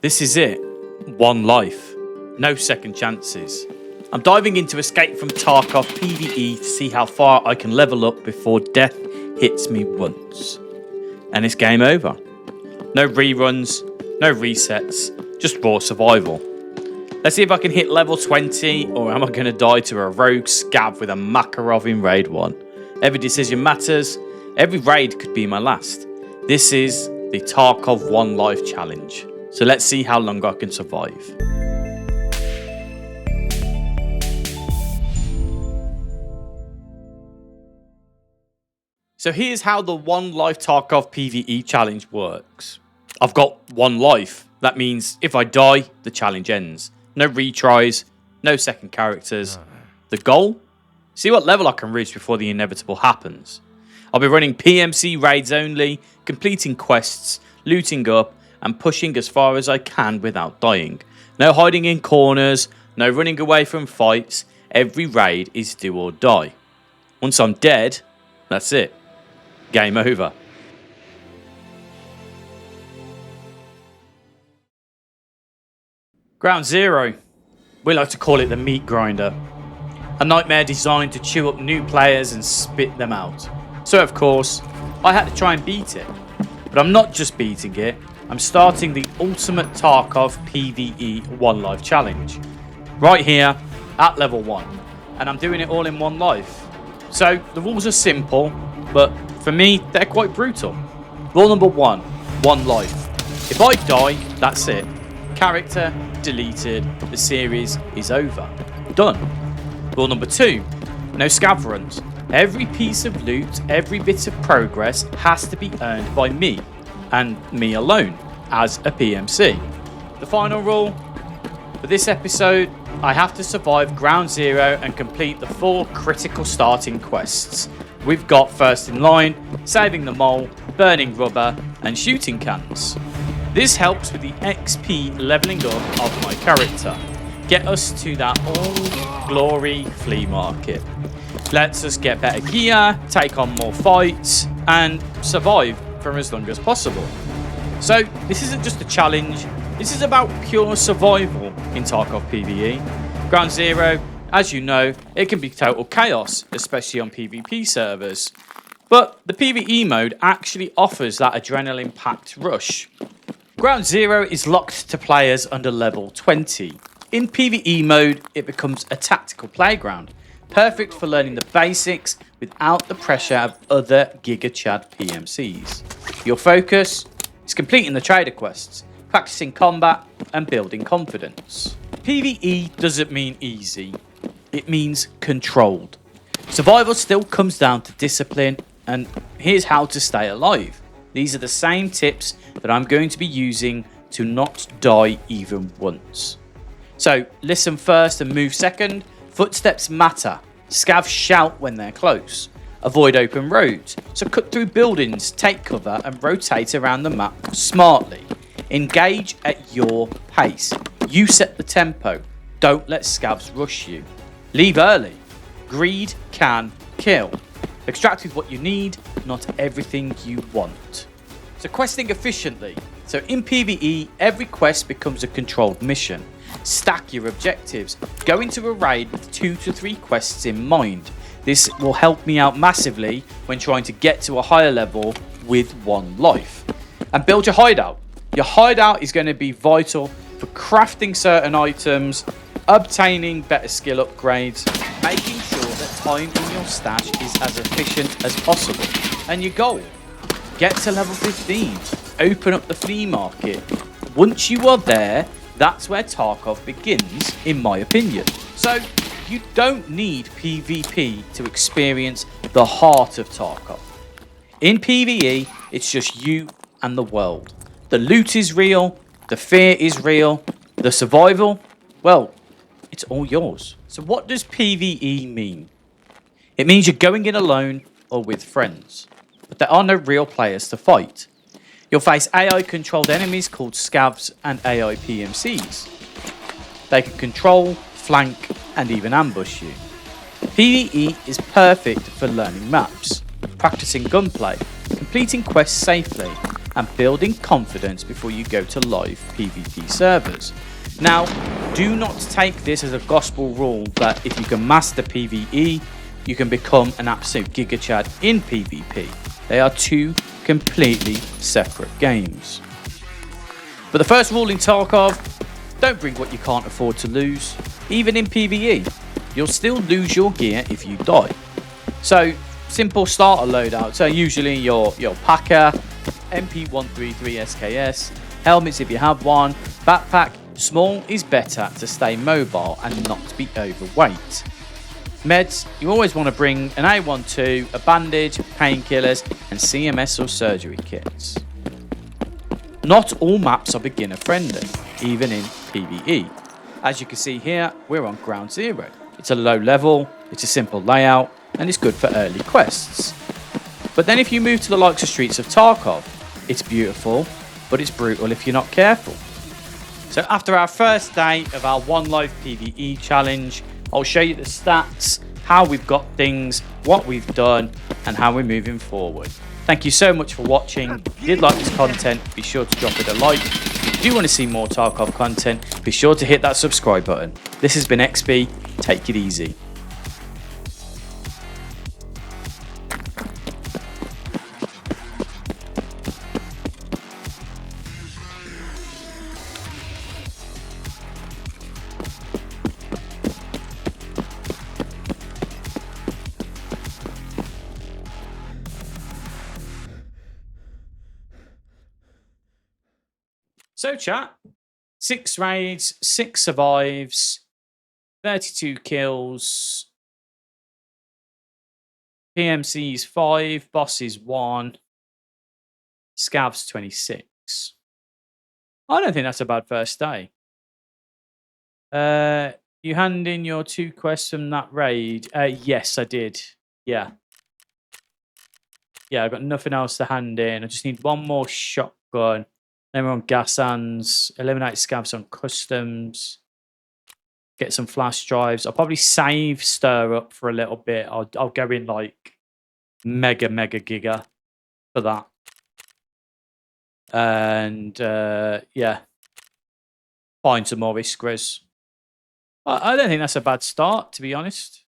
This is it. One life. No second chances. I'm diving into Escape From Tarkov PvE to see how far I can level up before death hits me once. And it's game over. No reruns, no resets, just raw survival. Let's see if I can hit level 20, or am I going to die to a rogue scav with a Makarov in raid 1. Every decision matters, every raid could be my last. This is the Tarkov One Life Challenge. So let's see how long I can survive. So here's how the One Life Tarkov PvE challenge works. I've got one life. That means if I die, the challenge ends. No retries, no second characters. The goal? See what level I can reach before the inevitable happens. I'll be running PMC raids only, completing quests, looting up, and pushing as far as I can without dying. No hiding in corners, no running away from fights. Every raid is do or die. Once I'm dead, that's it. Game over. Ground Zero. We like to call it the meat grinder. A nightmare designed to chew up new players and spit them out. So of course, I had to try and beat it. But I'm not just beating it, I'm starting the ultimate Tarkov PvE One Life Challenge. Right here, at level 1. And I'm doing it all in one life. So the rules are simple, but for me, they're quite brutal. Rule number 1, one life. If I die, that's it. Character deleted, the series is over. Done. Rule number 2, no scav runs. Every piece of loot, every bit of progress has to be earned by me, and me alone, as a PMC. The final rule, for this episode, I have to survive Ground Zero and complete the 4 critical starting quests. We've got first in line, saving the mole, burning rubber, and shooting cans. This helps with the XP leveling up of my character. Get us to that old glory flea market. Lets us get better gear, take on more fights, and survive for as long as possible. So this isn't just a challenge, this is about pure survival in Tarkov PvE. Ground Zero, as you know, it can be total chaos, especially on PvP servers. But the PvE mode actually offers that adrenaline-packed rush. Ground Zero is locked to players under level 20. In PvE mode, it becomes a tactical playground, perfect for learning the basics without the pressure of other Giga Chad PMCs. Your focus is completing the trader quests, practicing combat, and building confidence. PvE doesn't mean easy, it means controlled. Survival still comes down to discipline, and here's how to stay alive. These are the same tips that I'm going to be using to not die even once. So listen first and move second. Footsteps matter. Scavs shout when they're close. Avoid open roads. So cut through buildings, take cover, and rotate around the map smartly. Engage at your pace. You set the tempo. Don't let scavs rush you. Leave early. Greed can kill. Extract with what you need, not everything you want. So questing efficiently. So in PvE, every quest becomes a controlled mission. Stack your objectives. Go into a raid with 2 to 3 quests in mind. This will help me out massively when trying to get to a higher level with one life. And build your hideout. Your hideout is going to be vital for crafting certain items, obtaining better skill upgrades, making sure that time in your stash is as efficient as possible. And your goal, get to level 15, open up the flea market. Once you are there, that's where Tarkov begins, in my opinion. So you don't need PvP to experience the heart of Tarkov. In PvE, it's just you and the world. The loot is real, the fear is real, the survival, well, it's all yours. So what does PvE mean? It means you're going in alone or with friends, but there are no real players to fight. You'll face AI-controlled enemies called Scavs and AI PMCs. They can control, flank, and even ambush you. PvE is perfect for learning maps, practicing gunplay, completing quests safely, and building confidence before you go to live PvP servers. Now, do not take this as a gospel rule that if you can master PvE, you can become an absolute Giga Chad in PvP. They are two completely separate games. But the first rule in Tarkov, don't bring what you can't afford to lose. Even in PvE, you'll still lose your gear if you die. So, simple starter loadout. So usually your packer, MP133 SKS, helmets if you have one, backpack. Small is better to stay mobile and not be overweight. Meds, you always want to bring an A12, a bandage, painkillers, and CMS or surgery kits. Not all maps are beginner friendly, even in PvE. As you can see here, we're on Ground Zero. It's a low level, it's a simple layout, and it's good for early quests. But then if you move to the likes of Streets of Tarkov, it's beautiful, but it's brutal if you're not careful. So after our first day of our One Life PvE challenge, I'll show you the stats, how we've got things, what we've done, and how we're moving forward. Thank you so much for watching. If you did like this content, be sure to drop it a like. If you do want to see more Tarkov content, be sure to hit that subscribe button. This has been XP. Take it easy. So chat, 6 raids, 6 survives, 32 kills, PMCs 5, bosses 1, Scavs 26. I don't think that's a bad first day. You hand in your 2 quests from that raid. Yes, I did. Yeah. Yeah, I've got nothing else to hand in. I just need one more shotgun. Then we're on gas hands, eliminate scavs on customs, get some flash drives. I'll probably save stir up for a little bit. I'll go in like mega giga for that. And yeah, find some more iskras. I don't think that's a bad start, to be honest.